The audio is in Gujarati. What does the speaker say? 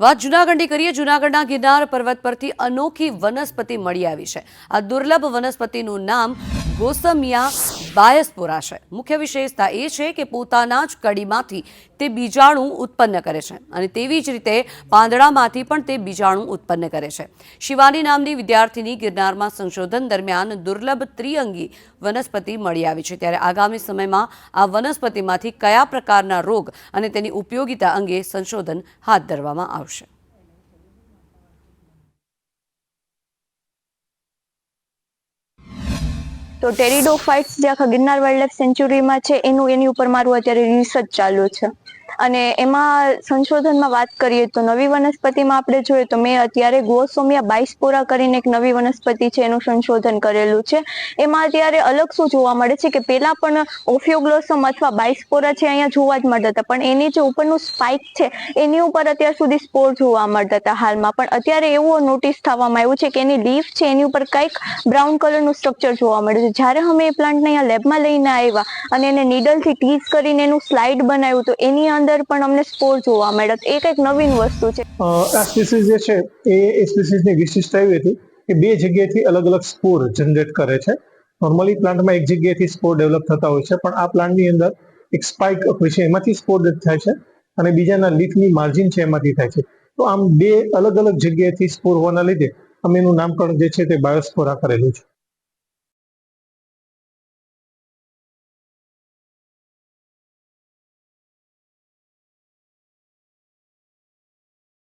વાત જૂનાગઢની કરીએ। જૂનાગઢના ગિરનાર પર્વત પરથી અનોખી વનસ્પતિ મળી આવી છે। આ દુર્લભ વનસ્પતિનું નામ ગોસમિયા બાયસ્પોરા છે। મુખ્ય વિશેષતા એ છે કે પોતાના જ કડીમાંથી તે બીજાણુ ઉત્પન્ન કરે છે અને તેવી જ રીતે પાંદડામાંથી પણ તે બીજાણુ ઉત્પન્ન કરે છે। શિવાની નામની વિદ્યાર્થીની ગિરનારમાં સંશોધન દરમિયાન દુર્લભ ત્રિઅંગી વનસ્પતિ મળી આવી છે। ત્યારે આગામી સમયમાં આ વનસ્પતિમાંથી કયા પ્રકારના રોગ અને તેની ઉપયોગિતા અંગે સંશોધન હાથ ધરવામાં આવશે। તો ટેરિડોફાઇટ્સ જે આખા ગિરનાર વાઇલ્ડલાઇફ સેન્ચ્યુરીમાં છે એની ઉપર મારું અત્યારે રિસર્ચ ચાલુ છે અને એમાં સંશોધનમાં વાત કરીએ તો નવી વનસ્પતિમાં આપણે જોઈએ તો મેં અત્યારે ગોસોમિયા બાયસ્પોરા કરીને એક નવી વનસ્પતિ છે એનું સંશોધન કરેલું છે। એમાં અત્યારે અલગ શું જોવા મળે છે કે પહેલા પણ ઓફિયોગ્લોસમ અથવા બાયસ્પોરા છે અહીંયા જોવા જ મળતા હતા, પણ એની જે ઉપરનું સ્પાઇક છે એની ઉપર અત્યાર સુધી સ્પોર જોવા મળતા હતા હાલમાં, પણ અત્યારે એવું નોટિસ થવામાં આવ્યું છે કે એની લીફ છે એની ઉપર કંઈક બ્રાઉન કલરનું સ્ટ્રક્ચર જોવા મળે છે। જ્યારે અમે એ પ્લાન્ટને અહીંયા લેબમાં લઈને આવ્યા અને એને નીડલથી ટીઝ કરીને એનું સ્લાઇડ બનાવ્યું તો એની અંદર પણ અમને સ્પોર જોવા મળ્યા। તો એ કંઈક નવીન વસ્તુ છે। આ સ્પીસીસ જે છે એ સ્પીસીસની વિશિષ્ટતા એવી હતી કે બે જગ્યાએથી અલગ અલગ સ્પોર જનરેટ કરે છે। નોર્મલી પ્લાન્ટમાં એક જગ્યાએથી સ્પોર ડેવલપ થતા હોય છે, પણ આ પ્લાન્ટની અંદર એક સ્પાઇક હોય છે એમાંથી સ્પોર થાય છે અને બીજાના લીફની માર્જિન છે એમાંથી થાય છે। તો આમ બે અલગ અલગ જગ્યાએથી સ્પોર હોવાના લીધે અમે એનું નામકરણ જે છે તે બાયોસ્પોરા કરેલું છે।